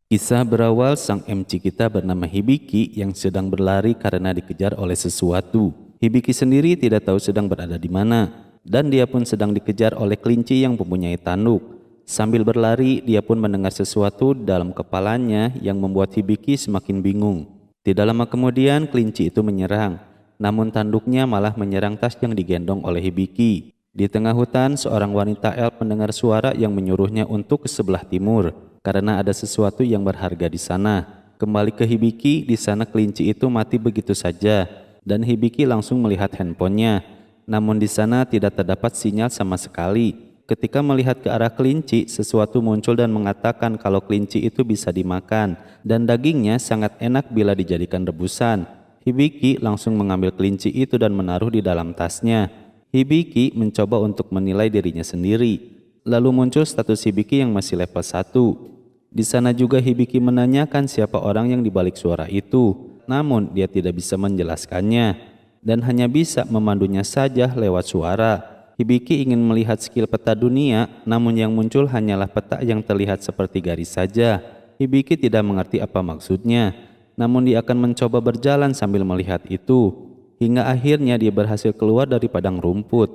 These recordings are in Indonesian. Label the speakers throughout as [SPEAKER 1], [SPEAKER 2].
[SPEAKER 1] Kisah berawal sang MC kita bernama Hibiki yang sedang berlari karena dikejar oleh sesuatu. Hibiki sendiri tidak tahu sedang berada di mana, dan dia pun sedang dikejar oleh kelinci yang mempunyai tanduk. Sambil berlari, dia pun mendengar sesuatu dalam kepalanya yang membuat Hibiki semakin bingung. Tidak lama kemudian, kelinci itu menyerang, namun tanduknya malah menyerang tas yang digendong oleh Hibiki. Di tengah hutan, seorang wanita elf mendengar suara yang menyuruhnya untuk ke sebelah timur karena ada sesuatu yang berharga di sana. Kembali ke Hibiki, di sana kelinci itu mati begitu saja dan Hibiki langsung melihat handphonenya. Namun di sana tidak terdapat sinyal sama sekali. Ketika melihat ke arah kelinci, sesuatu muncul dan mengatakan kalau kelinci itu bisa dimakan dan dagingnya sangat enak bila dijadikan rebusan. Hibiki langsung mengambil kelinci itu dan menaruh di dalam tasnya. Hibiki mencoba untuk menilai dirinya sendiri. Lalu muncul status Hibiki yang masih level 1. Di sana juga Hibiki menanyakan siapa orang yang dibalik suara itu, namun dia tidak bisa menjelaskannya dan hanya bisa memandunya saja lewat suara. Hibiki ingin melihat skill peta dunia, namun yang muncul hanyalah peta yang terlihat seperti garis saja. Hibiki tidak mengerti apa maksudnya, namun dia akan mencoba berjalan sambil melihat itu, hingga akhirnya dia berhasil keluar dari padang rumput.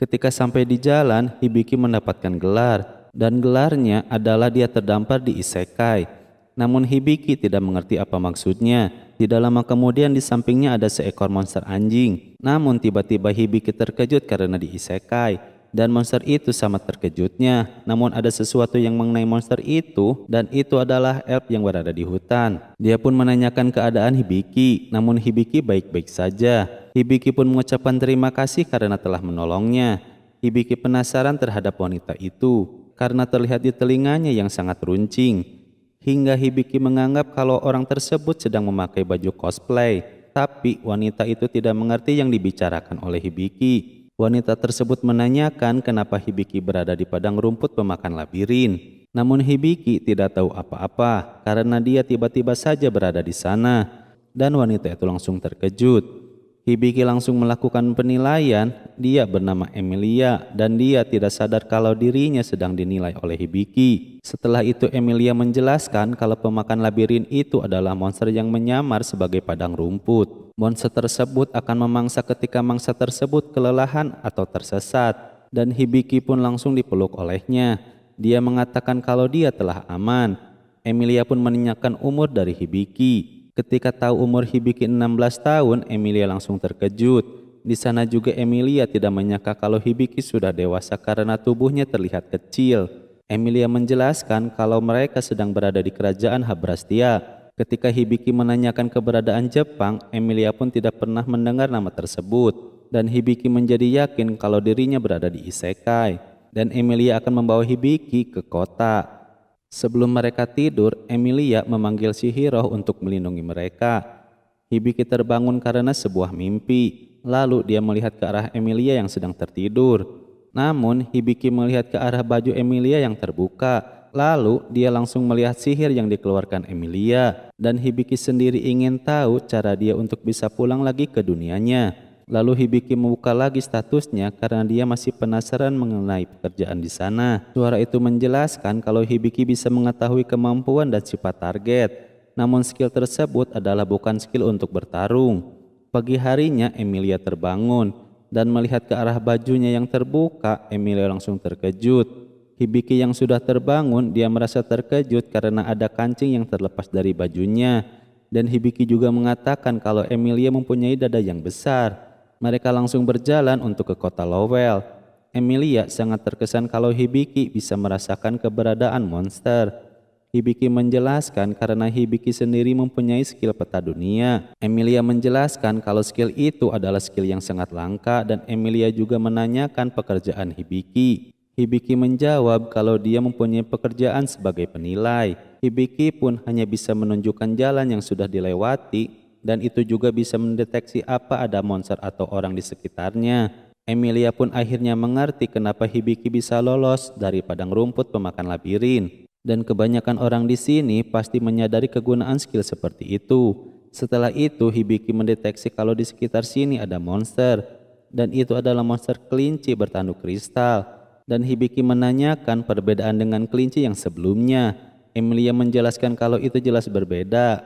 [SPEAKER 1] Ketika sampai di jalan, Hibiki mendapatkan gelar, dan gelarnya adalah dia terdampar di isekai. Namun Hibiki tidak mengerti apa maksudnya. Tidak lama kemudian di sampingnya ada seekor monster anjing. Namun tiba-tiba Hibiki terkejut karena di isekai. Dan monster itu sama terkejutnya. Namun ada sesuatu yang mengenai monster itu, dan itu adalah elf yang berada di hutan. Dia pun menanyakan keadaan Hibiki, namun Hibiki baik-baik saja. Hibiki pun mengucapkan terima kasih karena telah menolongnya. Hibiki penasaran terhadap wanita itu karena terlihat di telinganya yang sangat runcing. Hingga Hibiki menganggap kalau orang tersebut sedang memakai baju cosplay. Tapi wanita itu tidak mengerti yang dibicarakan oleh Hibiki. Wanita tersebut menanyakan kenapa Hibiki berada di padang rumput pemakan labirin. Namun Hibiki tidak tahu apa-apa karena dia tiba-tiba saja berada di sana. Dan wanita itu langsung terkejut. Hibiki langsung melakukan penilaian. Dia bernama Emilia dan dia tidak sadar kalau dirinya sedang dinilai oleh Hibiki. Setelah itu Emilia menjelaskan kalau pemakan labirin itu adalah monster yang menyamar sebagai padang rumput. Monster tersebut akan memangsa ketika mangsa tersebut kelelahan atau tersesat, dan Hibiki pun langsung dipeluk olehnya. Dia mengatakan kalau dia telah aman. Emilia pun menanyakan umur dari Hibiki. Ketika tahu umur Hibiki 16 tahun, Emilia langsung terkejut. Di sana juga Emilia tidak menyangka kalau Hibiki sudah dewasa karena tubuhnya terlihat kecil. Emilia menjelaskan kalau mereka sedang berada di kerajaan Habrastia. Ketika Hibiki menanyakan keberadaan Jepang, Emilia pun tidak pernah mendengar nama tersebut. Dan Hibiki menjadi yakin kalau dirinya berada di isekai. Dan Emilia akan membawa Hibiki ke kota. Sebelum mereka tidur, Emilia memanggil Shihiro untuk melindungi mereka. Hibiki terbangun karena sebuah mimpi. Lalu dia melihat ke arah Emilia yang sedang tertidur. Namun Hibiki melihat ke arah baju Emilia yang terbuka. Lalu dia langsung melihat sihir yang dikeluarkan Emilia. Dan Hibiki sendiri ingin tahu cara dia untuk bisa pulang lagi ke dunianya. Lalu Hibiki membuka lagi statusnya karena dia masih penasaran mengenai pekerjaan di sana. Suara itu menjelaskan kalau Hibiki bisa mengetahui kemampuan dan sifat target. Namun skill tersebut adalah bukan skill untuk bertarung. Pagi harinya Emilia terbangun dan melihat ke arah bajunya yang terbuka. Emilia langsung terkejut. Hibiki yang sudah terbangun, dia merasa terkejut karena ada kancing yang terlepas dari bajunya. Dan Hibiki juga mengatakan kalau Emilia mempunyai dada yang besar. Mereka langsung berjalan untuk ke kota Lowell. Emilia sangat terkesan kalau Hibiki bisa merasakan keberadaan monster. Hibiki menjelaskan karena Hibiki sendiri mempunyai skill peta dunia. Emilia menjelaskan kalau skill itu adalah skill yang sangat langka dan Emilia juga menanyakan pekerjaan Hibiki. Hibiki menjawab kalau dia mempunyai pekerjaan sebagai penilai. Hibiki pun hanya bisa menunjukkan jalan yang sudah dilewati dan itu juga bisa mendeteksi apa ada monster atau orang di sekitarnya. Emilia pun akhirnya mengerti kenapa Hibiki bisa lolos dari padang rumput pemakan labirin. Dan kebanyakan orang di sini pasti menyadari kegunaan skill seperti itu. Setelah itu Hibiki mendeteksi kalau di sekitar sini ada monster. Dan itu adalah monster kelinci bertanduk kristal. Dan Hibiki menanyakan perbedaan dengan kelinci yang sebelumnya. Emilia menjelaskan kalau itu jelas berbeda,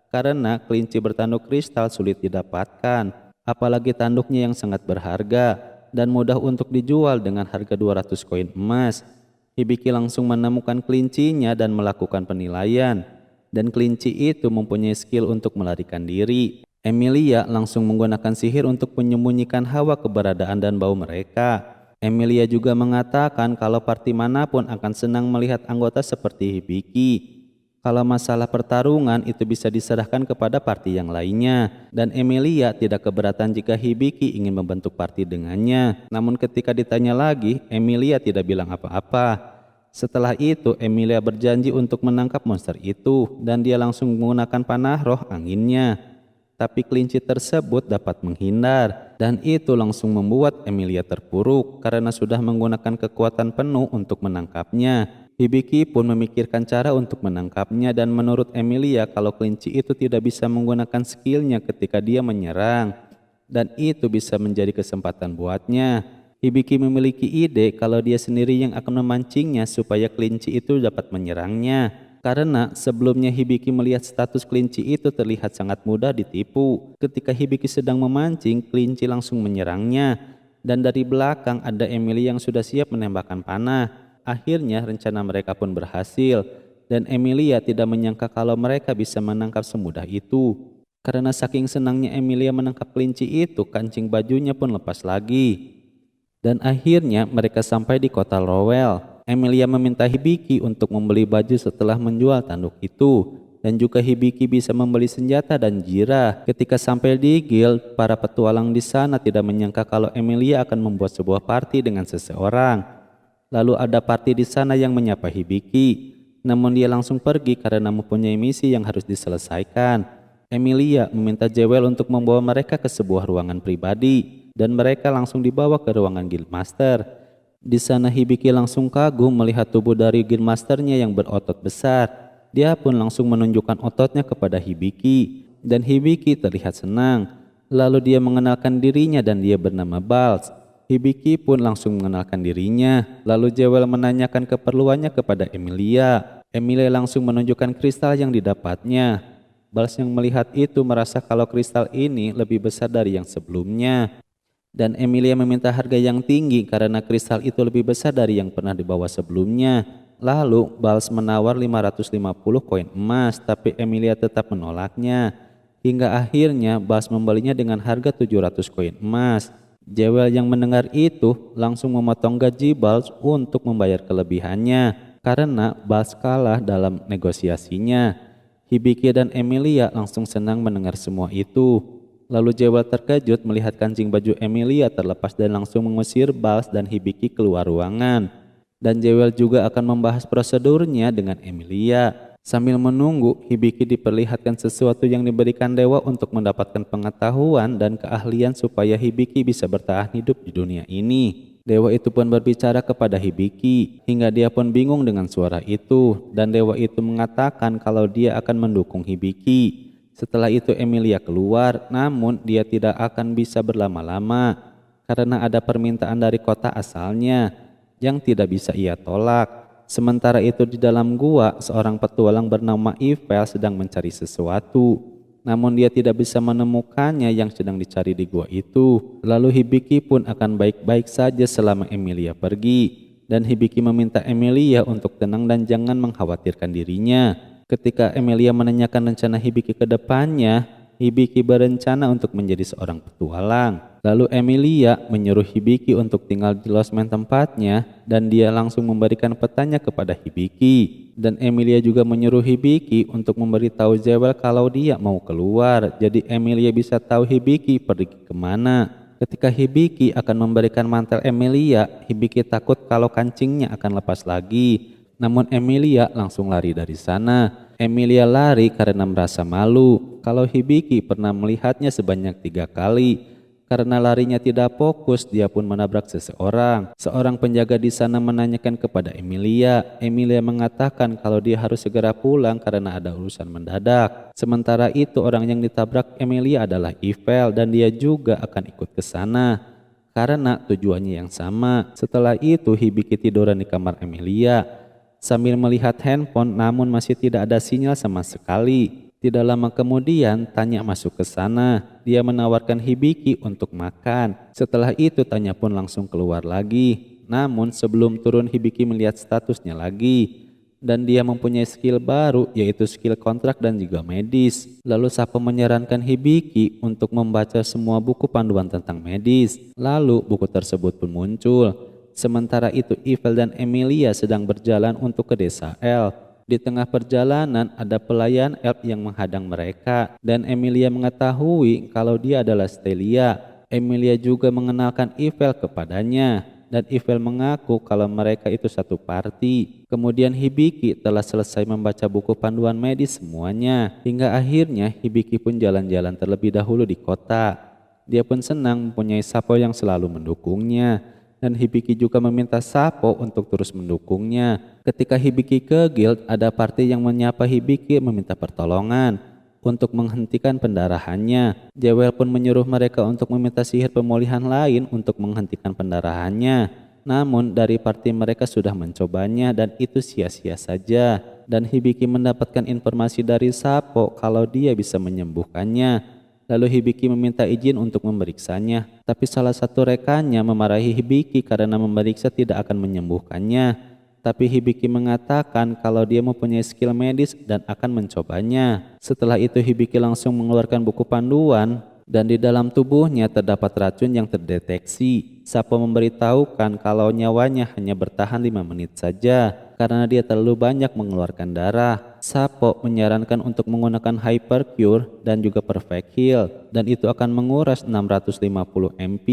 [SPEAKER 1] karena kelinci bertanduk kristal sulit didapatkan, apalagi tanduknya yang sangat berharga dan mudah untuk dijual dengan harga 200 koin emas. Hibiki langsung menemukan kelincinya dan melakukan penilaian, dan kelinci itu mempunyai skill untuk melarikan diri. Emilia langsung menggunakan sihir untuk menyembunyikan hawa keberadaan dan bau mereka. Emilia juga mengatakan kalau parti manapun akan senang melihat anggota seperti Hibiki. Kalau masalah pertarungan itu bisa diserahkan kepada parti yang lainnya, dan Emilia tidak keberatan jika Hibiki ingin membentuk parti dengannya. Namun ketika ditanya lagi, Emilia tidak bilang apa-apa. Setelah itu, Emilia berjanji untuk menangkap monster itu, dan dia langsung menggunakan panah roh anginnya. Tapi kelinci tersebut dapat menghindar, dan itu langsung membuat Emilia terpuruk karena sudah menggunakan kekuatan penuh untuk menangkapnya. Hibiki pun memikirkan cara untuk menangkapnya, dan menurut Emilia kalau kelinci itu tidak bisa menggunakan skillnya ketika dia menyerang, dan itu bisa menjadi kesempatan buatnya. Hibiki memiliki ide kalau dia sendiri yang akan memancingnya supaya kelinci itu dapat menyerangnya. Karena sebelumnya Hibiki melihat status kelinci itu terlihat sangat mudah ditipu. Ketika Hibiki sedang memancing, kelinci langsung menyerangnya. Dan dari belakang ada Emily yang sudah siap menembakkan panah. Akhirnya rencana mereka pun berhasil. Dan Emilia tidak menyangka kalau mereka bisa menangkap semudah itu. Karena saking senangnya Emilia menangkap kelinci itu, kancing bajunya pun lepas lagi. Dan akhirnya mereka sampai di kota Rowell. Emilia meminta Hibiki untuk membeli baju setelah menjual tanduk itu, dan juga Hibiki bisa membeli senjata dan jirah. Ketika sampai di guild, para petualang di sana tidak menyangka kalau Emilia akan membuat sebuah party dengan seseorang. Lalu ada party di sana yang menyapa Hibiki, namun dia langsung pergi karena mempunyai misi yang harus diselesaikan. Emilia meminta Jewel untuk membawa mereka ke sebuah ruangan pribadi, dan mereka langsung dibawa ke ruangan guildmaster. Di sana Hibiki langsung kagum melihat tubuh dari guildmasternya yang berotot besar. Dia pun langsung menunjukkan ototnya kepada Hibiki, dan Hibiki terlihat senang. Lalu dia mengenalkan dirinya dan dia bernama Balz. Hibiki pun langsung mengenalkan dirinya. Lalu Jewel menanyakan keperluannya kepada Emilia. Emilia langsung menunjukkan kristal yang didapatnya. Balz yang melihat itu merasa kalau kristal ini lebih besar dari yang sebelumnya. Dan Emilia meminta harga yang tinggi karena kristal itu lebih besar dari yang pernah dibawa sebelumnya. Lalu Balz menawar 550 koin emas, tapi Emilia tetap menolaknya. Hingga akhirnya Balz membelinya dengan harga 700 koin emas. Jewel yang mendengar itu langsung memotong gaji Balz untuk membayar kelebihannya karena Balz kalah dalam negosiasinya. Hibiki dan Emilia langsung senang mendengar semua itu. Lalu Jewel terkejut melihat kancing baju Emilia terlepas dan langsung mengusir Balz dan Hibiki keluar ruangan. Dan Jewel juga akan membahas prosedurnya dengan Emilia. Sambil menunggu, Hibiki diperlihatkan sesuatu yang diberikan dewa untuk mendapatkan pengetahuan dan keahlian supaya Hibiki bisa bertahan hidup di dunia ini. Dewa itu pun berbicara kepada Hibiki, hingga dia pun bingung dengan suara itu. Dan dewa itu mengatakan kalau dia akan mendukung Hibiki. Setelah itu Emilia keluar, namun dia tidak akan bisa berlama-lama karena ada permintaan dari kota asalnya yang tidak bisa ia tolak. Sementara itu di dalam gua, seorang petualang bernama Ivel sedang mencari sesuatu. Namun dia tidak bisa menemukannya yang sedang dicari di gua itu. Lalu Hibiki pun akan baik-baik saja selama Emilia pergi. Dan Hibiki meminta Emilia untuk tenang dan jangan mengkhawatirkan dirinya. Ketika Emilia menanyakan rencana Hibiki ke depannya, Hibiki berencana untuk menjadi seorang petualang. Lalu Emilia menyuruh Hibiki untuk tinggal di losmen tempatnya, dan dia langsung memberikan petanya kepada Hibiki. Dan Emilia juga menyuruh Hibiki untuk memberitahu Jewel kalau dia mau keluar. Jadi Emilia bisa tahu Hibiki pergi kemana. Ketika Hibiki akan memberikan mantel Emilia, Hibiki takut kalau kancingnya akan lepas lagi. Namun Emilia langsung lari dari sana. Emilia lari karena merasa malu kalau Hibiki pernah melihatnya sebanyak 3 kali. Karena larinya tidak fokus, dia pun menabrak seseorang. Seorang penjaga di sana menanyakan kepada Emilia. Emilia mengatakan kalau dia harus segera pulang karena ada urusan mendadak. Sementara itu orang yang ditabrak Emilia adalah Ivel, dan dia juga akan ikut ke sana karena tujuannya yang sama. Setelah itu Hibiki tiduran di kamar Emilia. sambil melihat handphone namun masih tidak ada sinyal sama sekali. Tidak lama kemudian Tanya masuk ke sana. Dia menawarkan Hibiki untuk makan. Setelah itu Tanya pun langsung keluar lagi. Namun sebelum turun Hibiki melihat statusnya lagi. Dan dia mempunyai skill baru yaitu skill kontrak dan juga medis. Lalu Sapo menyarankan Hibiki untuk membaca semua buku panduan tentang medis. Lalu buku tersebut pun muncul. Sementara itu Ivel dan Emilia sedang berjalan untuk ke desa elf. Di tengah perjalanan ada pelayan elf yang menghadang mereka dan Emilia mengetahui kalau dia adalah Stelia. Emilia juga mengenalkan Ivel kepadanya dan Ivel mengaku kalau mereka itu satu party. Kemudian Hibiki telah selesai membaca buku panduan medis semuanya hingga akhirnya Hibiki pun jalan-jalan terlebih dahulu di kota. Dia pun senang mempunyai Sapo yang selalu mendukungnya. Dan Hibiki juga meminta Sapo untuk terus mendukungnya. Ketika Hibiki ke guild, ada party yang menyapa Hibiki meminta pertolongan untuk menghentikan pendarahannya. Jewel pun menyuruh mereka untuk meminta sihir pemulihan lain untuk menghentikan pendarahannya. Namun dari party mereka sudah mencobanya dan itu sia-sia saja. Dan Hibiki mendapatkan informasi dari Sapo kalau dia bisa menyembuhkannya. Lalu Hibiki meminta izin untuk memeriksanya, tapi salah satu rekannya memarahi Hibiki karena memeriksa tidak akan menyembuhkannya. Tapi Hibiki mengatakan kalau dia mempunyai skill medis dan akan mencobanya. Setelah itu Hibiki langsung mengeluarkan buku panduan dan di dalam tubuhnya terdapat racun yang terdeteksi. Sapo memberitahukan kalau nyawanya hanya bertahan 5 menit saja karena dia terlalu banyak mengeluarkan darah. Sapo menyarankan untuk menggunakan Hyper Cure dan juga Perfect Heal dan itu akan menguras 650 MP.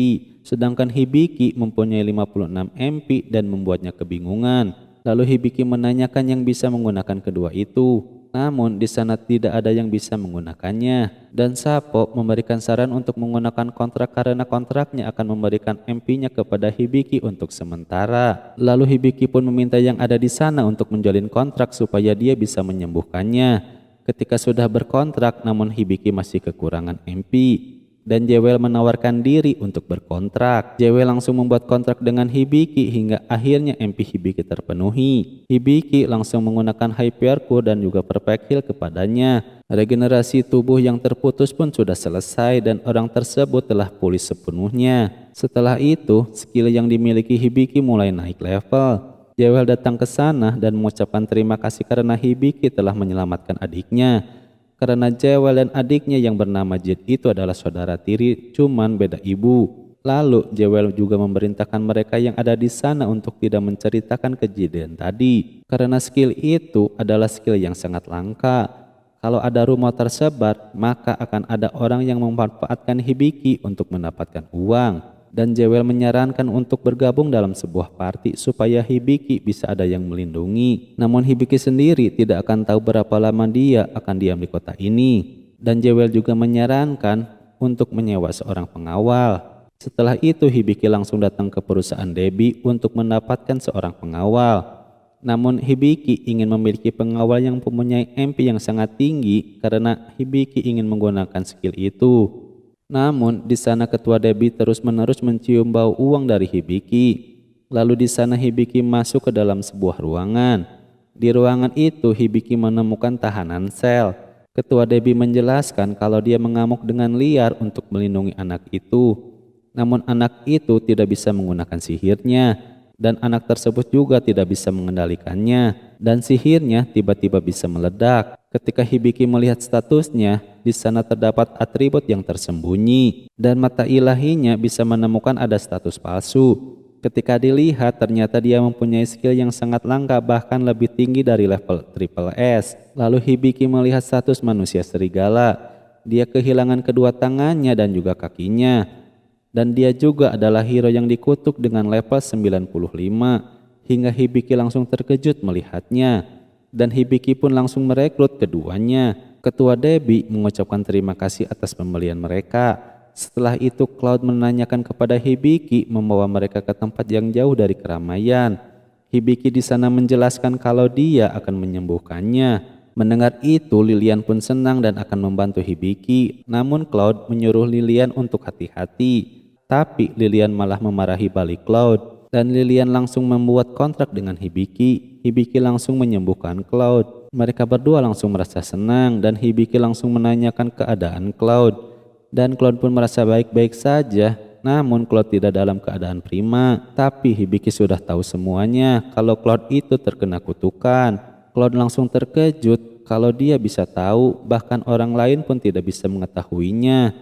[SPEAKER 1] Sedangkan Hibiki mempunyai 56 MP dan membuatnya kebingungan. Lalu Hibiki menanyakan yang bisa menggunakan kedua itu. Namun di sana tidak ada yang bisa menggunakannya dan Sapo memberikan saran untuk menggunakan kontrak karena kontraknya akan memberikan MP-nya kepada Hibiki untuk sementara. Lalu Hibiki pun meminta yang ada di sana untuk menjalin kontrak supaya dia bisa menyembuhkannya. Ketika sudah berkontrak namun Hibiki masih kekurangan MP. Dan Jewel menawarkan diri untuk berkontrak. Jewel langsung membuat kontrak dengan Hibiki hingga akhirnya MP Hibiki terpenuhi. Hibiki langsung menggunakan Hypercure dan juga Perfect Heal kepadanya. Regenerasi tubuh yang terputus pun sudah selesai dan orang tersebut telah pulih sepenuhnya. Setelah itu, skill yang dimiliki Hibiki mulai naik level. Jewel datang ke sana dan mengucapkan terima kasih karena Hibiki telah menyelamatkan adiknya. Karena Jewel dan adiknya yang bernama Jet itu adalah saudara tiri, cuman beda ibu. Lalu Jewel juga memerintahkan mereka yang ada di sana untuk tidak menceritakan kejadian tadi. Karena skill itu adalah skill yang sangat langka. Kalau ada rumor tersebar, maka akan ada orang yang memanfaatkan Hibiki untuk mendapatkan uang. Dan Jewel menyarankan untuk bergabung dalam sebuah party supaya Hibiki bisa ada yang melindungi. Namun Hibiki sendiri tidak akan tahu berapa lama dia akan diam di kota ini. Dan Jewel juga menyarankan untuk menyewa seorang pengawal. Setelah itu Hibiki langsung datang ke perusahaan Debbie untuk mendapatkan seorang pengawal. Namun Hibiki ingin memiliki pengawal yang mempunyai MP yang sangat tinggi karena Hibiki ingin menggunakan skill itu. Namun di sana ketua Debbie terus-menerus mencium bau uang dari Hibiki. Lalu di sana Hibiki masuk ke dalam sebuah ruangan. Di ruangan itu Hibiki menemukan tahanan sel. Ketua Debbie menjelaskan kalau dia mengamuk dengan liar untuk melindungi anak itu. Namun anak itu tidak bisa menggunakan sihirnya dan anak tersebut juga tidak bisa mengendalikannya dan sihirnya tiba-tiba bisa meledak. Ketika Hibiki melihat statusnya, di sana terdapat atribut yang tersembunyi dan mata ilahinya bisa menemukan ada status palsu. Ketika dilihat ternyata dia mempunyai skill yang sangat langka bahkan lebih tinggi dari level triple S. Lalu Hibiki melihat status manusia serigala. Dia kehilangan kedua tangannya dan juga kakinya. Dan dia juga adalah hero yang dikutuk dengan level 95. Hingga Hibiki langsung terkejut melihatnya. Dan Hibiki pun langsung merekrut keduanya. Ketua Debbie mengucapkan terima kasih atas pembelian mereka. Setelah itu Cloud menanyakan kepada Hibiki membawa mereka ke tempat yang jauh dari keramaian. Hibiki di sana menjelaskan kalau dia akan menyembuhkannya. Mendengar itu Lilian pun senang dan akan membantu Hibiki. Namun Cloud menyuruh Lilian untuk hati-hati. Tapi Lilian malah memarahi balik Cloud. dan Lilian langsung membuat kontrak dengan Hibiki. Hibiki langsung menyembuhkan Cloud. Mereka berdua langsung merasa senang dan Hibiki langsung menanyakan keadaan Cloud. Dan Cloud pun merasa baik-baik saja. Namun Cloud tidak dalam keadaan prima. Tapi Hibiki sudah tahu semuanya kalau Cloud itu terkena kutukan. Cloud langsung terkejut kalau dia bisa tahu, bahkan orang lain pun tidak bisa mengetahuinya.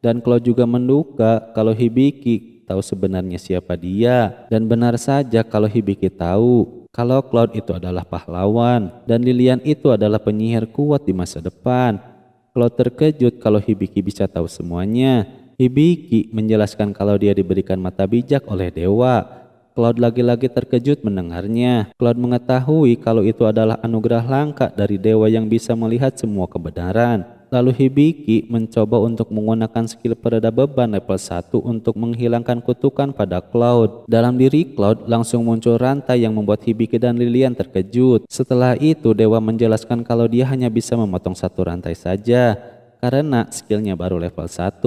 [SPEAKER 1] Dan Cloud juga menduga kalau Hibiki tahu sebenarnya siapa dia. Dan benar saja kalau Hibiki tahu kalau Cloud itu adalah pahlawan dan Lilian itu adalah penyihir kuat di masa depan. Cloud terkejut kalau Hibiki bisa tahu semuanya. Hibiki menjelaskan kalau dia diberikan mata bijak oleh dewa. Cloud lagi-lagi terkejut mendengarnya. Cloud mengetahui kalau itu adalah anugerah langka dari dewa yang bisa melihat semua kebenaran. Lalu Hibiki mencoba untuk menggunakan skill pereda beban level 1 untuk menghilangkan kutukan pada Cloud. Dalam diri Cloud langsung muncul rantai yang membuat Hibiki dan Lilian terkejut. Setelah itu dewa menjelaskan kalau dia hanya bisa memotong satu rantai saja karena skillnya baru level 1.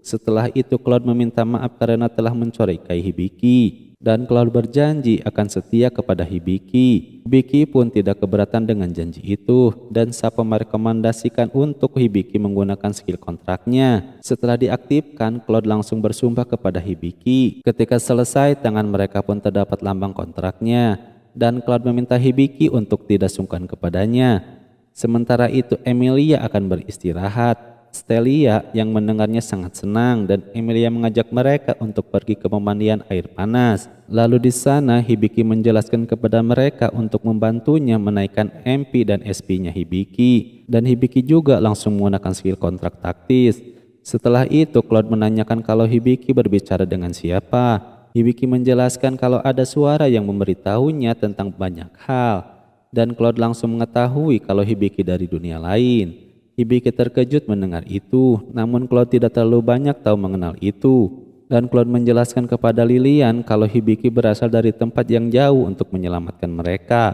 [SPEAKER 1] Setelah itu Cloud meminta maaf karena telah mencoraikai Hibiki. Dan Cloud berjanji akan setia kepada Hibiki. Hibiki pun tidak keberatan dengan janji itu dan Sapo merekomendasikan untuk Hibiki menggunakan skill kontraknya. Setelah diaktifkan, Cloud langsung bersumpah kepada Hibiki. Ketika selesai, tangan mereka pun terdapat lambang kontraknya dan Cloud meminta Hibiki untuk tidak sungkan kepadanya. Sementara itu Emilia akan beristirahat. Stelia yang mendengarnya sangat senang dan Emilia mengajak mereka untuk pergi ke pemandian air panas. Lalu di sana Hibiki menjelaskan kepada mereka untuk membantunya menaikkan MP dan SP-nya Hibiki. Dan Hibiki juga langsung menggunakan skill kontrak taktis. Setelah itu Cloud menanyakan kalau Hibiki berbicara dengan siapa. Hibiki menjelaskan kalau ada suara yang memberitahunya tentang banyak hal. Dan Cloud langsung mengetahui kalau Hibiki dari dunia lain. Hibiki terkejut mendengar itu, namun Cloud tidak terlalu banyak tahu mengenal itu. Dan Cloud menjelaskan kepada Lilian kalau Hibiki berasal dari tempat yang jauh untuk menyelamatkan mereka.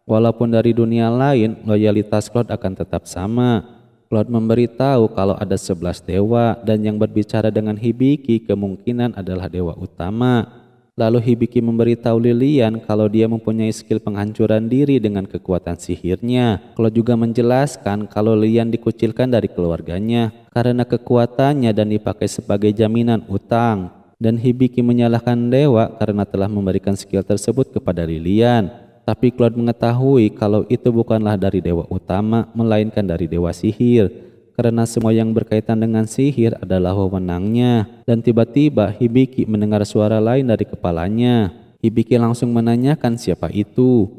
[SPEAKER 1] Walaupun dari dunia lain, loyalitas Cloud akan tetap sama. Cloud memberitahu kalau ada 11 dewa dan yang berbicara dengan Hibiki kemungkinan adalah dewa utama. Lalu Hibiki memberitahu Lilian kalau dia mempunyai skill penghancuran diri dengan kekuatan sihirnya. Cloud juga menjelaskan kalau Lilian dikucilkan dari keluarganya karena kekuatannya dan dipakai sebagai jaminan utang. Dan Hibiki menyalahkan dewa karena telah memberikan skill tersebut kepada Lilian. Tapi Cloud mengetahui kalau itu bukanlah dari dewa utama melainkan dari dewa sihir. Karena semua yang berkaitan dengan sihir adalah wewenangnya. Dan tiba-tiba Hibiki mendengar suara lain dari kepalanya. Hibiki langsung menanyakan siapa itu.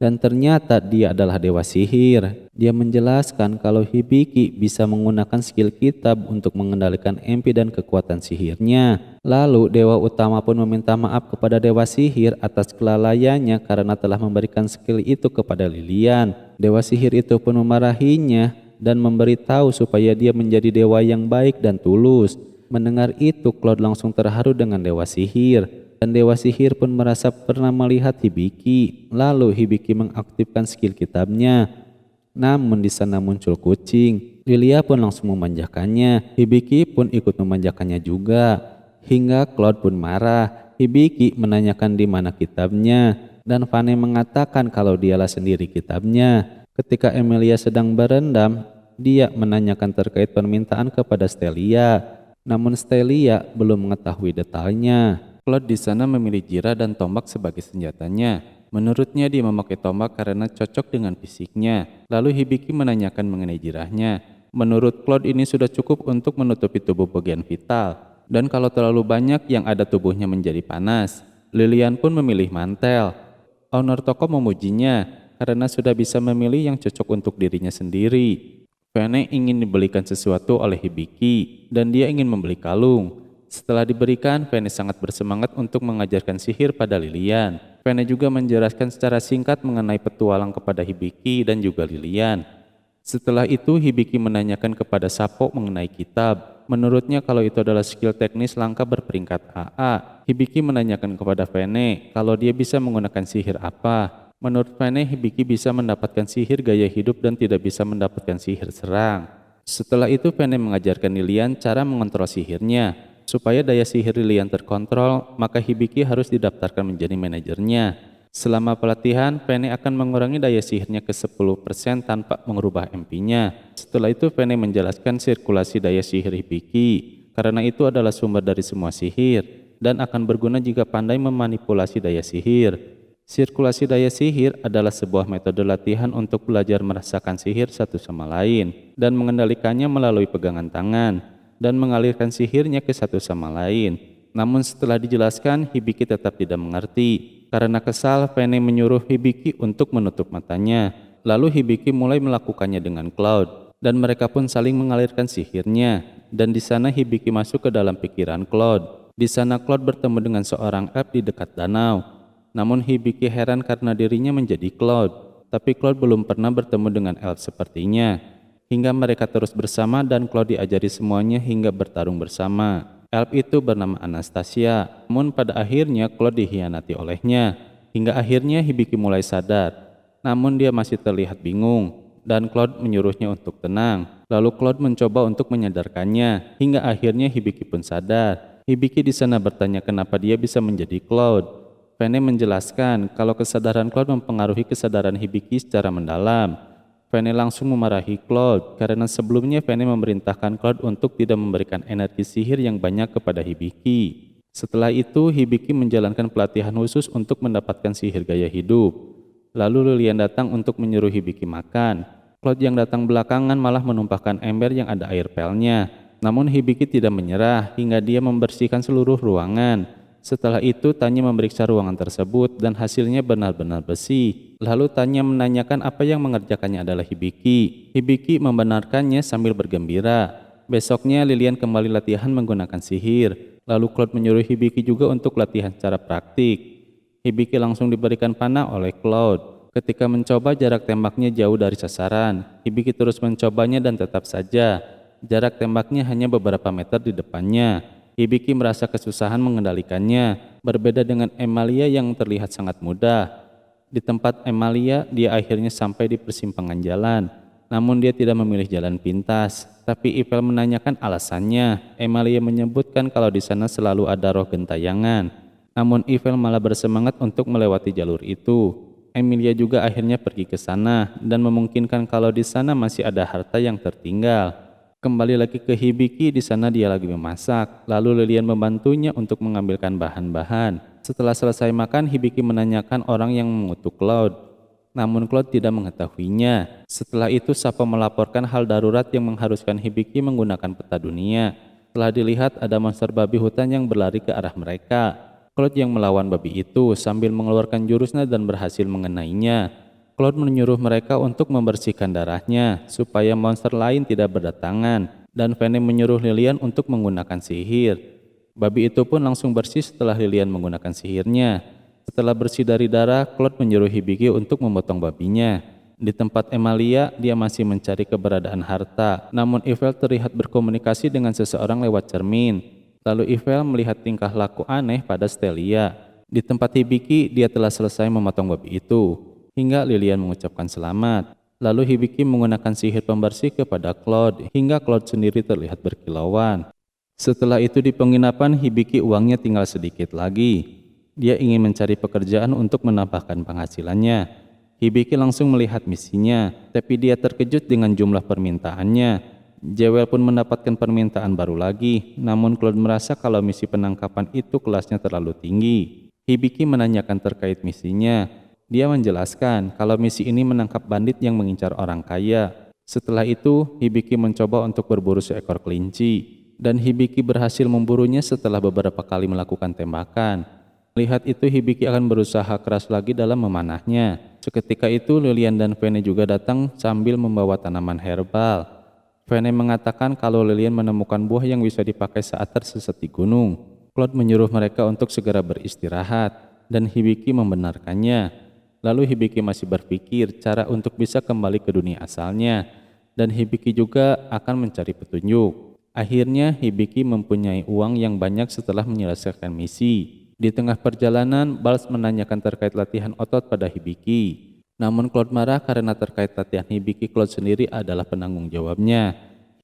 [SPEAKER 1] Dan ternyata dia adalah dewa sihir. Dia menjelaskan kalau Hibiki bisa menggunakan skill kitab untuk mengendalikan MP dan kekuatan sihirnya. Lalu dewa utama pun meminta maaf kepada dewa sihir atas kelalaiannya karena telah memberikan skill itu kepada Lilian. Dewa sihir itu pun memarahinya dan memberitahu supaya dia menjadi dewa yang baik dan tulus. Mendengar itu Cloud langsung terharu dengan dewa sihir. Dan dewa sihir pun merasa pernah melihat Hibiki. Lalu Hibiki mengaktifkan skill kitabnya. Namun di sana muncul kucing. Lilia pun langsung memanjakannya. Hibiki pun ikut memanjakannya juga. Hingga Cloud pun marah. Hibiki menanyakan di mana kitabnya. Dan Vane mengatakan kalau dialah sendiri kitabnya. Ketika Emilia sedang berendam, dia menanyakan terkait permintaan kepada Stelia. Namun Stelia belum mengetahui detailnya. Cloud di sana memilih jira dan tombak sebagai senjatanya. Menurutnya dia memakai tombak karena cocok dengan fisiknya. Lalu Hibiki menanyakan mengenai jirahnya. Menurut Cloud ini sudah cukup untuk menutupi tubuh bagian vital. Dan kalau terlalu banyak yang ada tubuhnya menjadi panas. Lilian pun memilih mantel. Owner toko memujinya karena sudah bisa memilih yang cocok untuk dirinya sendiri. Vane ingin dibelikan sesuatu oleh Hibiki dan dia ingin membeli kalung. Setelah diberikan, Vane sangat bersemangat untuk mengajarkan sihir pada Lilian. Vane juga menjelaskan secara singkat mengenai petualang kepada Hibiki dan juga Lilian. Setelah itu Hibiki menanyakan kepada Sapo mengenai kitab. Menurutnya kalau itu adalah skill teknis langka berperingkat AA. Hibiki menanyakan kepada Vane kalau dia bisa menggunakan sihir apa. Menurut Vane, Hibiki bisa mendapatkan sihir gaya hidup dan tidak bisa mendapatkan sihir serang. Setelah itu Vane mengajarkan Lilian cara mengontrol sihirnya. Supaya daya sihir Lilian terkontrol, maka Hibiki harus didaftarkan menjadi manajernya. Selama pelatihan, Penny akan mengurangi daya sihirnya ke 10% tanpa mengubah MP-nya. Setelah itu Penny menjelaskan sirkulasi daya sihir Hibiki, karena itu adalah sumber dari semua sihir, dan akan berguna jika pandai memanipulasi daya sihir. Sirkulasi daya sihir adalah sebuah metode latihan untuk belajar merasakan sihir satu sama lain, dan mengendalikannya melalui pegangan tangan, dan mengalirkan sihirnya ke satu sama lain. Namun setelah dijelaskan, Hibiki tetap tidak mengerti. Karena kesal, Penny menyuruh Hibiki untuk menutup matanya. Lalu Hibiki mulai melakukannya dengan Cloud, dan mereka pun saling mengalirkan sihirnya. Dan di sana Hibiki masuk ke dalam pikiran Cloud. Di sana Cloud bertemu dengan seorang elf di dekat danau. Namun Hibiki heran karena dirinya menjadi Cloud, tapi Cloud belum pernah bertemu dengan elf sepertinya. Hingga mereka terus bersama dan Cloud diajari semuanya hingga bertarung bersama. Elf itu bernama Anastasia, namun pada akhirnya Cloud dikhianati olehnya. Hingga akhirnya Hibiki mulai sadar, namun dia masih terlihat bingung, dan Cloud menyuruhnya untuk tenang. Lalu Cloud mencoba untuk menyadarkannya, hingga akhirnya Hibiki pun sadar. Hibiki di sana bertanya kenapa dia bisa menjadi Cloud. Penny menjelaskan kalau kesadaran Cloud mempengaruhi kesadaran Hibiki secara mendalam. Penny langsung memarahi Cloud karena sebelumnya Penny memerintahkan Cloud untuk tidak memberikan energi sihir yang banyak kepada Hibiki. Setelah itu, Hibiki menjalankan pelatihan khusus untuk mendapatkan sihir gaya hidup. Lalu Lilian datang untuk menyuruh Hibiki makan. Cloud yang datang belakangan malah menumpahkan ember yang ada air pelnya. Namun Hibiki tidak menyerah hingga dia membersihkan seluruh ruangan. Setelah itu Tanya memeriksa ruangan tersebut dan hasilnya benar-benar besi. Lalu Tanya menanyakan apa yang mengerjakannya adalah Hibiki. Hibiki membenarkannya sambil bergembira. Besoknya Lilian kembali latihan menggunakan sihir. Lalu Cloud menyuruh Hibiki juga untuk latihan secara praktik. Hibiki langsung diberikan panah oleh Cloud. Ketika mencoba, jarak tembaknya jauh dari sasaran. Hibiki terus mencobanya dan tetap saja jarak tembaknya hanya beberapa meter di depannya. Hibiki merasa kesusahan mengendalikannya, berbeda dengan Emalia yang terlihat sangat mudah. Di tempat Emalia, dia akhirnya sampai di persimpangan jalan. Namun dia tidak memilih jalan pintas, tapi Ivel menanyakan alasannya. Emalia menyebutkan kalau di sana selalu ada roh gentayangan. Namun Ivel malah bersemangat untuk melewati jalur itu. Emilia juga akhirnya pergi ke sana dan memungkinkan kalau di sana masih ada harta yang tertinggal. Kembali lagi ke Hibiki, di sana dia lagi memasak. Lalu Lilian membantunya untuk mengambilkan bahan-bahan. Setelah selesai makan, Hibiki menanyakan orang yang mengutuk Cloud. Namun Cloud tidak mengetahuinya. Setelah itu Sapo melaporkan hal darurat yang mengharuskan Hibiki menggunakan peta dunia. Setelah dilihat ada monster babi hutan yang berlari ke arah mereka. Cloud yang melawan babi itu sambil mengeluarkan jurusnya dan berhasil mengenainya. Cloud menyuruh mereka untuk membersihkan darahnya supaya monster lain tidak berdatangan, dan Penny menyuruh Lilian untuk menggunakan sihir. Babi itu pun langsung bersih setelah Lilian menggunakan sihirnya. Setelah bersih dari darah, Cloud menyuruh Hibiki untuk memotong babinya. Di tempat Emalia, dia masih mencari keberadaan harta, namun Ivel terlihat berkomunikasi dengan seseorang lewat cermin. Lalu Ivel melihat tingkah laku aneh pada Stelia. Di tempat Hibiki, dia telah selesai memotong babi itu. Hingga Lilian mengucapkan selamat. Lalu Hibiki menggunakan sihir pembersih kepada Cloud hingga Cloud sendiri terlihat berkilauan. Setelah itu di penginapan, Hibiki uangnya tinggal sedikit lagi. Dia ingin mencari pekerjaan untuk menambahkan penghasilannya. Hibiki langsung melihat misinya, tapi dia terkejut dengan jumlah permintaannya. Jewel pun mendapatkan permintaan baru lagi, namun Cloud merasa kalau misi penangkapan itu kelasnya terlalu tinggi. Hibiki menanyakan terkait misinya. Dia menjelaskan kalau misi ini menangkap bandit yang mengincar orang kaya. Setelah itu, Hibiki mencoba untuk berburu seekor kelinci. Dan Hibiki berhasil memburunya setelah beberapa kali melakukan tembakan. Melihat itu, Hibiki akan berusaha keras lagi dalam memanahnya. Seketika itu, Lilian dan Penny juga datang sambil membawa tanaman herbal. Penny mengatakan kalau Lilian menemukan buah yang bisa dipakai saat tersesat di gunung. Cloud menyuruh mereka untuk segera beristirahat, dan Hibiki membenarkannya. Lalu Hibiki masih berpikir cara untuk bisa kembali ke dunia asalnya, dan Hibiki juga akan mencari petunjuk. Akhirnya Hibiki mempunyai uang yang banyak setelah menyelesaikan misi. Di tengah perjalanan, Bals menanyakan terkait latihan otot pada Hibiki. Namun Cloud marah karena terkait latihan Hibiki, Cloud sendiri adalah penanggung jawabnya.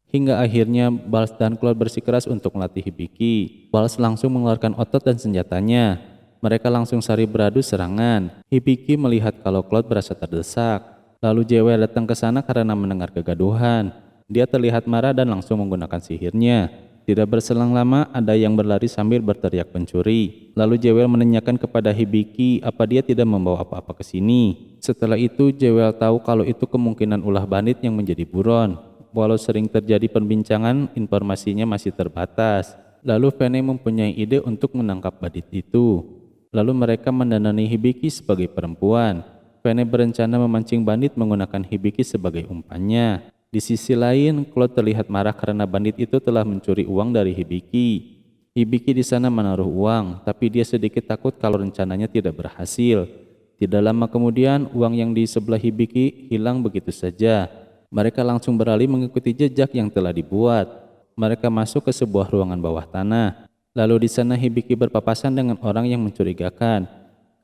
[SPEAKER 1] Hingga akhirnya Bals dan Claude bersikeras untuk melatih Hibiki. Bals langsung mengeluarkan otot dan senjatanya. Mereka langsung saling beradu serangan. Hibiki melihat kalau Claude berasa terdesak. Lalu JW datang ke sana karena mendengar kegaduhan. Dia terlihat marah dan langsung menggunakan sihirnya. Tidak berselang lama, ada yang berlari sambil berteriak pencuri. Lalu Jewel menanyakan kepada Hibiki apa dia tidak membawa apa-apa ke sini. Setelah itu, Jewel tahu kalau itu kemungkinan ulah bandit yang menjadi buron. Walau sering terjadi perbincangan, informasinya masih terbatas. Lalu Vene mempunyai ide untuk menangkap bandit itu. Lalu mereka mendanani Hibiki sebagai perempuan. Vene berencana memancing bandit menggunakan Hibiki sebagai umpannya. Di sisi lain, Claude terlihat marah karena bandit itu telah mencuri uang dari Hibiki. Hibiki di sana menaruh uang, tapi dia sedikit takut kalau rencananya tidak berhasil. Tidak lama kemudian, uang yang di sebelah Hibiki hilang begitu saja. Mereka langsung beralih mengikuti jejak yang telah dibuat. Mereka masuk ke sebuah ruangan bawah tanah. Lalu di sana Hibiki berpapasan dengan orang yang mencurigakan.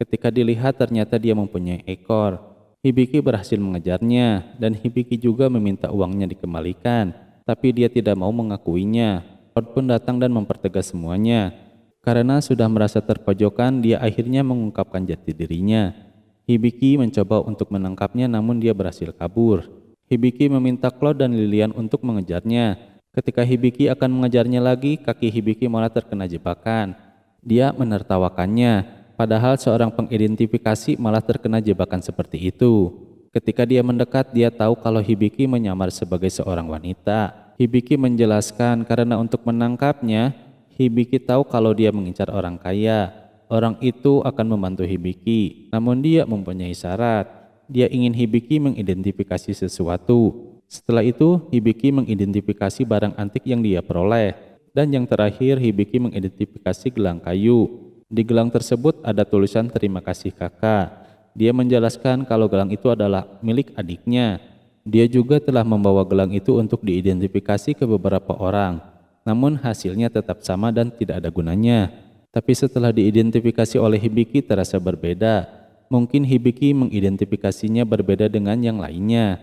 [SPEAKER 1] Ketika dilihat ternyata dia mempunyai ekor. Hibiki berhasil mengejarnya dan Hibiki juga meminta uangnya dikembalikan, tapi dia tidak mau mengakuinya. Claude pun datang dan mempertegas semuanya. Karena sudah merasa terpojokan, dia akhirnya mengungkapkan jati dirinya. Hibiki mencoba untuk menangkapnya namun dia berhasil kabur. Hibiki meminta Claude dan Lilian untuk mengejarnya. Ketika Hibiki akan mengejarnya lagi, kaki Hibiki malah terkena jebakan. Dia menertawakannya. Padahal seorang pengidentifikasi malah terkena jebakan seperti itu. Ketika dia mendekat, dia tahu kalau Hibiki menyamar sebagai seorang wanita. Hibiki menjelaskan karena untuk menangkapnya, Hibiki tahu kalau dia mengincar orang kaya. Orang itu akan membantu Hibiki, namun dia mempunyai syarat. Dia ingin Hibiki mengidentifikasi sesuatu. Setelah itu, Hibiki mengidentifikasi barang antik yang dia peroleh. Dan yang terakhir, Hibiki mengidentifikasi gelang kayu. Di gelang tersebut ada tulisan terima kasih kakak. Dia menjelaskan kalau gelang itu adalah milik adiknya. Dia juga telah membawa gelang itu untuk diidentifikasi ke beberapa orang. Namun hasilnya tetap sama dan tidak ada gunanya. Tapi setelah diidentifikasi oleh Hibiki terasa berbeda. Mungkin Hibiki mengidentifikasinya berbeda dengan yang lainnya.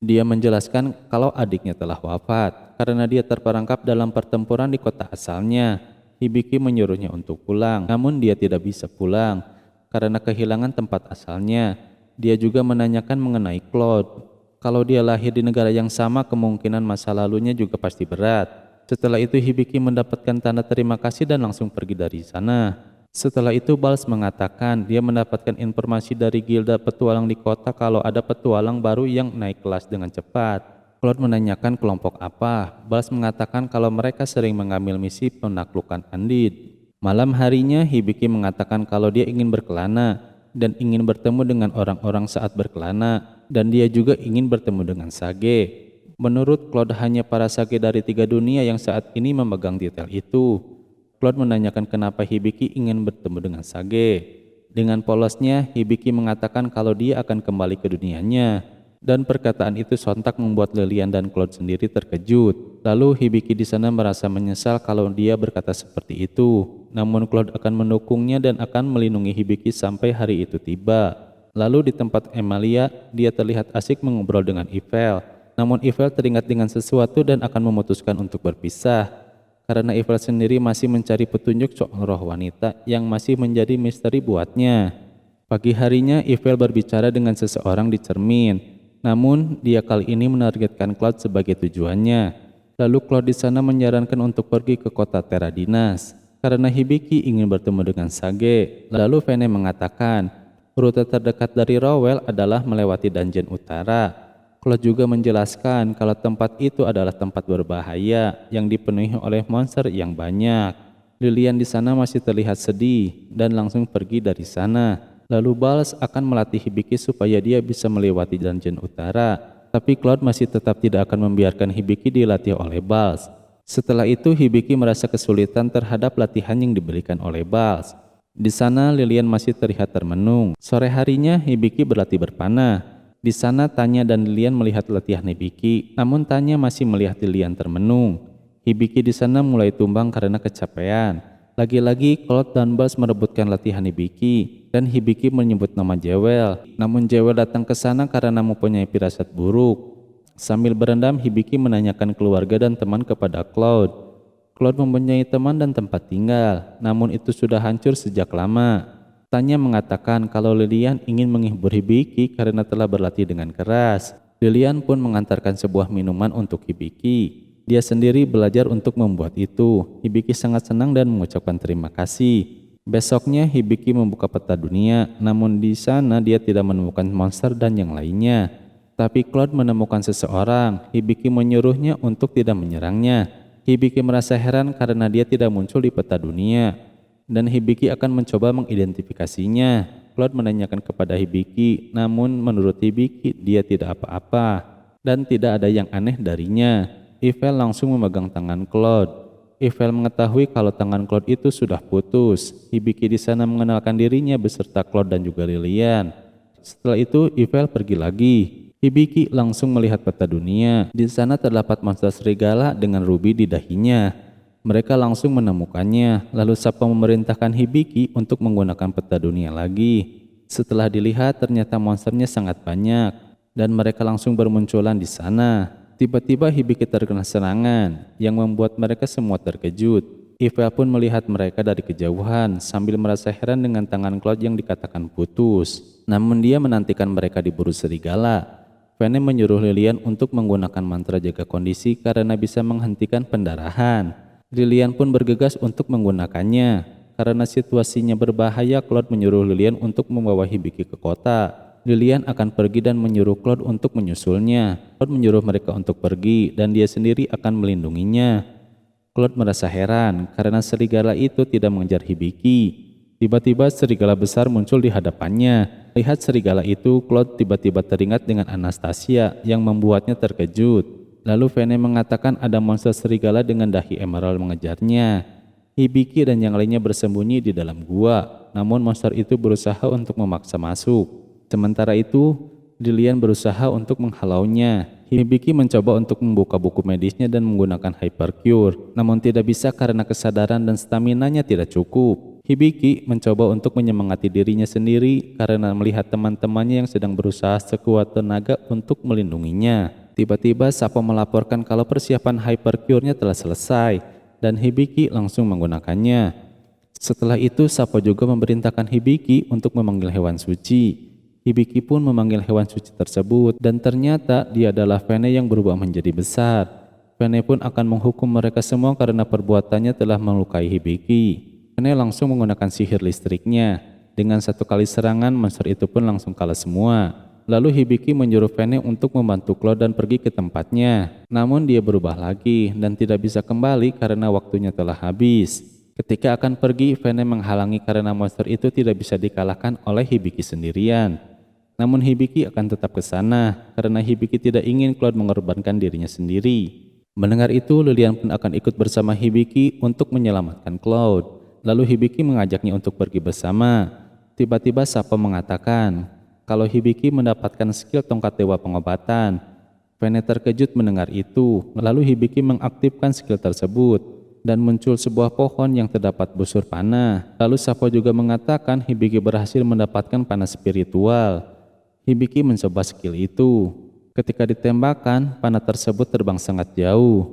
[SPEAKER 1] Dia menjelaskan kalau adiknya telah wafat karena dia terperangkap dalam pertempuran di kota asalnya. Hibiki menyuruhnya untuk pulang, namun dia tidak bisa pulang karena kehilangan tempat asalnya. Dia juga menanyakan mengenai Claude. Kalau dia lahir di negara yang sama, kemungkinan masa lalunya juga pasti berat. Setelah itu Hibiki mendapatkan tanda terima kasih dan langsung pergi dari sana. Setelah itu Bals mengatakan dia mendapatkan informasi dari gilda petualang di kota kalau ada petualang baru yang naik kelas dengan cepat. Claude menanyakan kelompok apa. Bals mengatakan kalau mereka sering mengambil misi penaklukan Andid. Malam harinya Hibiki mengatakan kalau dia ingin berkelana dan ingin bertemu dengan orang-orang saat berkelana, dan dia juga ingin bertemu dengan Sage. Menurut Claude hanya para Sage dari 3 dunia yang saat ini memegang titel itu. Claude menanyakan kenapa Hibiki ingin bertemu dengan Sage. Dengan polosnya Hibiki mengatakan kalau dia akan kembali ke dunianya. Dan perkataan itu sontak membuat Lilian dan Claude sendiri terkejut. Lalu Hibiki di sana merasa menyesal kalau dia berkata seperti itu. Namun Claude akan mendukungnya dan akan melindungi Hibiki sampai hari itu tiba. Lalu di tempat Emilia, dia terlihat asik mengobrol dengan Eiffel. Namun Eiffel teringat dengan sesuatu dan akan memutuskan untuk berpisah. Karena Eiffel sendiri masih mencari petunjuk soal roh wanita yang masih menjadi misteri buatnya. Pagi harinya Eiffel berbicara dengan seseorang di cermin. Namun dia kali ini menargetkan Claude sebagai tujuannya. Lalu Claude di sana menyarankan untuk pergi ke kota Teradinas karena Hibiki ingin bertemu dengan Sage. Lalu Vene mengatakan rute terdekat dari Rowell adalah melewati dungeon utara. Claude juga menjelaskan kalau tempat itu adalah tempat berbahaya yang dipenuhi oleh monster yang banyak. Lilian di sana masih terlihat sedih dan langsung pergi dari sana. Lalu Bals akan melatih Hibiki supaya dia bisa melewati dungeon utara. Tapi Claude masih tetap tidak akan membiarkan Hibiki dilatih oleh Bals. Setelah itu Hibiki merasa kesulitan terhadap latihan yang diberikan oleh Bals. Di sana Lilian masih terlihat termenung. Sore harinya Hibiki berlatih berpanah. Di sana Tanya dan Lilian melihat latihan Hibiki, namun Tanya masih melihat Lilian termenung. Hibiki di sana mulai tumbang karena kecapean. Lagi-lagi Claude dan Bals merebutkan latihan Hibiki dan Hibiki menyebut nama Jewel. Namun Jewel datang ke sana karena mempunyai firasat buruk. Sambil berendam, Hibiki menanyakan keluarga dan teman kepada Cloud. Cloud mempunyai teman dan tempat tinggal, namun itu sudah hancur sejak lama. Tanya mengatakan kalau Lilian ingin menghibur Hibiki karena telah berlatih dengan keras. Lilian pun mengantarkan sebuah minuman untuk Hibiki. Dia sendiri belajar untuk membuat itu. Hibiki sangat senang dan mengucapkan terima kasih. Besoknya Hibiki membuka peta dunia, namun di sana dia tidak menemukan monster dan yang lainnya. Tapi Cloud menemukan seseorang. Hibiki menyuruhnya untuk tidak menyerangnya. Hibiki merasa heran karena dia tidak muncul di peta dunia, dan Hibiki akan mencoba mengidentifikasinya. Cloud menanyakan kepada Hibiki, namun menurut Hibiki dia tidak apa-apa dan tidak ada yang aneh darinya. Ivel langsung memegang tangan Cloud. Ivel mengetahui kalau tangan Cloud itu sudah putus. Hibiki di sana mengenalkan dirinya beserta Cloud dan juga Lilian. Setelah itu Ivel pergi lagi. Hibiki langsung melihat peta dunia. Di sana terdapat monster serigala dengan rubi di dahinya. Mereka langsung menemukannya. Lalu Sapo memerintahkan Hibiki untuk menggunakan peta dunia lagi. Setelah dilihat ternyata monsternya sangat banyak dan mereka langsung bermunculan di sana. Tiba-tiba Hibiki terkena serangan yang membuat mereka semua terkejut. Ivel pun melihat mereka dari kejauhan sambil merasa heran dengan tangan Cloud yang dikatakan putus. Namun dia menantikan mereka diburu serigala. Vene menyuruh Lilian untuk menggunakan mantra jaga kondisi karena bisa menghentikan pendarahan. Lilian pun bergegas untuk menggunakannya. Karena situasinya berbahaya, Cloud menyuruh Lilian untuk membawa Hibiki ke kota. Lilian akan pergi dan menyuruh Cloud untuk menyusulnya. Cloud menyuruh mereka untuk pergi dan dia sendiri akan melindunginya. Cloud merasa heran karena serigala itu tidak mengejar Hibiki. Tiba-tiba serigala besar muncul di hadapannya. Lihat serigala itu, Cloud tiba-tiba teringat dengan Anastasia yang membuatnya terkejut. Lalu Vene mengatakan ada monster serigala dengan dahi emerald mengejarnya. Hibiki dan yang lainnya bersembunyi di dalam gua, namun monster itu berusaha untuk memaksa masuk. Sementara itu, Lilian berusaha untuk menghalaunya. Hibiki mencoba untuk membuka buku medisnya dan menggunakan Hypercure, namun tidak bisa karena kesadaran dan staminanya tidak cukup. Hibiki mencoba untuk menyemangati dirinya sendiri karena melihat teman-temannya yang sedang berusaha sekuat tenaga untuk melindunginya. Tiba-tiba Sapo melaporkan kalau persiapan Hypercure-nya telah selesai dan Hibiki langsung menggunakannya. Setelah itu Sapo juga memerintahkan Hibiki untuk memanggil hewan suci. Hibiki pun memanggil hewan suci tersebut dan ternyata dia adalah Vene yang berubah menjadi besar. Vene pun akan menghukum mereka semua karena perbuatannya telah melukai Hibiki. Vene langsung menggunakan sihir listriknya. Dengan satu kali serangan, monster itu pun langsung kalah semua. Lalu Hibiki menyuruh Vene untuk membantu Cloud dan pergi ke tempatnya. Namun dia berubah lagi dan tidak bisa kembali karena waktunya telah habis. Ketika akan pergi, Vene menghalangi karena monster itu tidak bisa dikalahkan oleh Hibiki sendirian. Namun Hibiki akan tetap ke sana karena Hibiki tidak ingin Cloud mengorbankan dirinya sendiri. Mendengar itu, Lilian pun akan ikut bersama Hibiki untuk menyelamatkan Cloud. Lalu Hibiki mengajaknya untuk pergi bersama. Tiba-tiba Sapo mengatakan kalau Hibiki mendapatkan skill tongkat dewa pengobatan. Vene terkejut mendengar itu. Lalu Hibiki mengaktifkan skill tersebut dan muncul sebuah pohon yang terdapat busur panah. Lalu Sapo juga mengatakan Hibiki berhasil mendapatkan panah spiritual. Hibiki mencoba skill itu. Ketika ditembakkan, panah tersebut terbang sangat jauh.